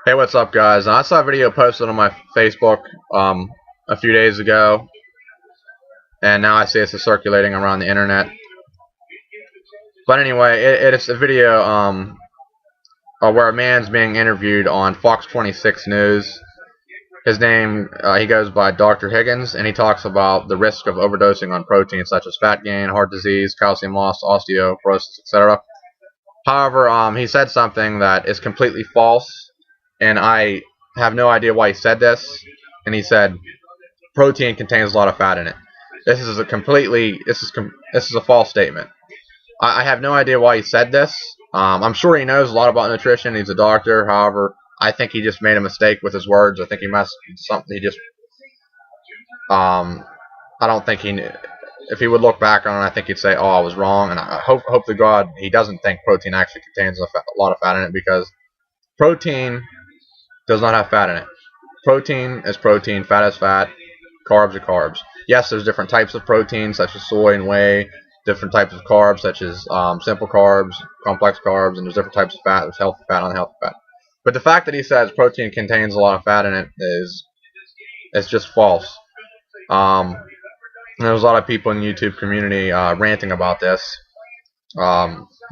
Hey, what's up, guys? I saw a video posted on my Facebook a few days ago, and now I see it's circulating around the internet. But anyway, it's a video where a man's being interviewed on Fox 26 News. His name, he goes by Dr. Higgins, and he talks about the risk of overdosing on proteins such as fat gain, heart disease, calcium loss, osteoporosis, etc. However, he said something that is completely false, and I have no idea why he said this. And he said protein contains a lot of fat in it. This is a false statement. I have no idea why he said this. I'm sure he knows a lot about nutrition. He's a doctor. However, I think he just made a mistake with his words. I think he messed something. I don't think he knew. If he would look back on it, I think he'd say, "Oh, I was wrong." And I hope to God he doesn't think protein actually contains a lot of fat in it, because protein does not have fat in it. Protein is protein. Fat is fat. Carbs are carbs. Yes, there's different types of protein, such as soy and whey. Different types of carbs, such as simple carbs, complex carbs, and there's different types of fat. There's healthy fat, unhealthy fat. But the fact that he says protein contains a lot of fat in it is just false. There's a lot of people in the YouTube community ranting about this.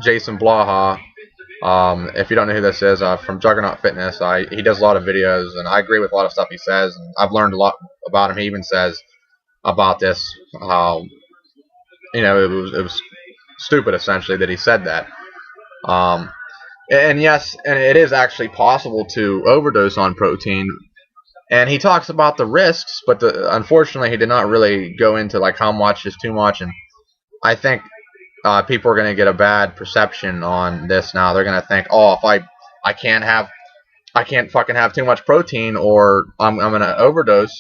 Jason Blaha, if you don't know who this is, from Juggernaut Fitness, he does a lot of videos, and I agree with a lot of stuff he says. And I've learned a lot about him. He even says about this, it was stupid, essentially, that he said that. And yes, and it is actually possible to overdose on protein. And he talks about the risks, but unfortunately, he did not really go into like how much is too much. And I think people are going to get a bad perception on this now. They're going to think, oh, if I can't fucking have too much protein, or I'm going to overdose.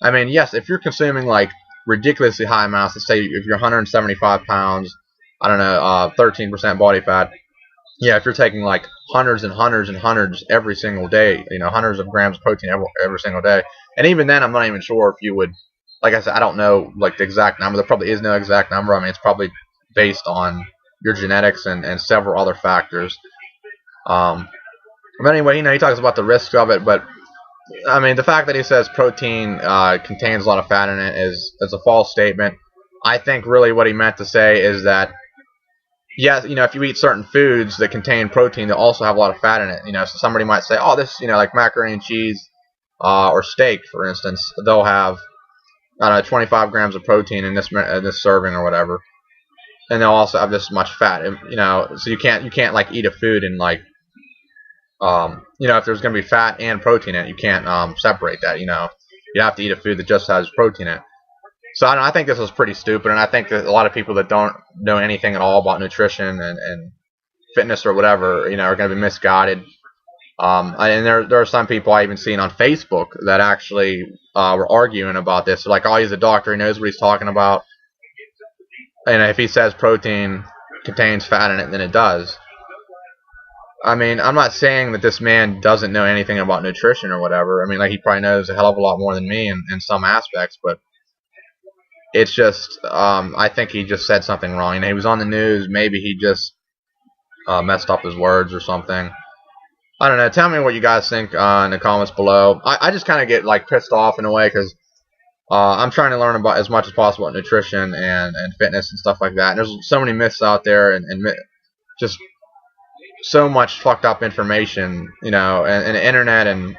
I mean, yes, if you're consuming like ridiculously high amounts, let's say if you're 175 pounds, I don't know, 13% body fat. Yeah, if you're taking like hundreds and hundreds and hundreds every single day, hundreds of grams of protein every single day. And even then, I'm not even sure if you would, like I said, I don't know like the exact number. There probably is no exact number. I mean, it's probably based on your genetics and several other factors. But anyway, he talks about the risks of it, but I mean, the fact that he says protein contains a lot of fat in it is a false statement. I think really what he meant to say is that, yes, if you eat certain foods that contain protein, they'll also have a lot of fat in it. So somebody might say, oh, this, like macaroni and cheese or steak, for instance, they'll have, I don't know, 25 grams of protein in this serving or whatever, and they'll also have this much fat. So you can't like eat a food and like, if there's going to be fat and protein in it, you can't separate that. You have to eat a food that just has protein in it. So I think this is pretty stupid, and I think that a lot of people that don't know anything at all about nutrition and fitness or whatever, are going to be misguided. And there are some people I even seen on Facebook that actually were arguing about this. They're like, oh, he's a doctor, he knows what he's talking about, and if he says protein contains fat in it, then it does. I mean, I'm not saying that this man doesn't know anything about nutrition or whatever. I mean, like, he probably knows a hell of a lot more than me in some aspects, but it's just, I think he just said something wrong. He was on the news. Maybe he just messed up his words or something. I don't know. Tell me what you guys think in the comments below. I just kind of get like pissed off in a way, because I'm trying to learn about as much as possible about nutrition and fitness and stuff like that. And there's so many myths out there, and just so much fucked up information, and the internet, and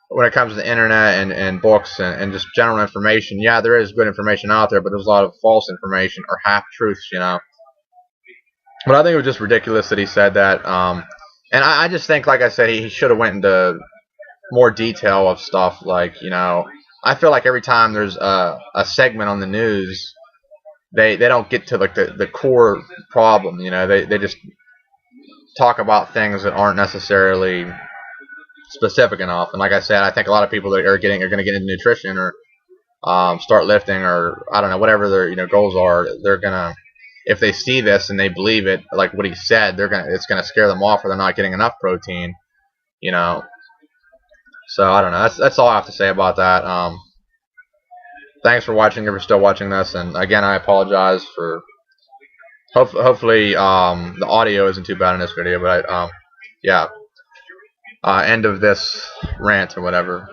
when it comes to the internet and books and just general information. Yeah, there is good information out there, but there's a lot of false information or half-truths, But I think it was just ridiculous that he said that. And I just think, like I said, he should have went into more detail of stuff. Like, I feel like every time there's a segment on the news, they don't get to like the core problem. They just talk about things that aren't necessarily specific enough. And like I said, I think a lot of people that are going to get into nutrition or start lifting, or I don't know, whatever their goals are, they're gonna, if they see this and they believe it, like what he said, it's gonna scare them off, or they're not getting enough protein. So I don't know. That's all I have to say about that. Thanks for watching if you're still watching this, and again, I apologize for. Hopefully, the audio isn't too bad in this video, but yeah. end of this rant or whatever.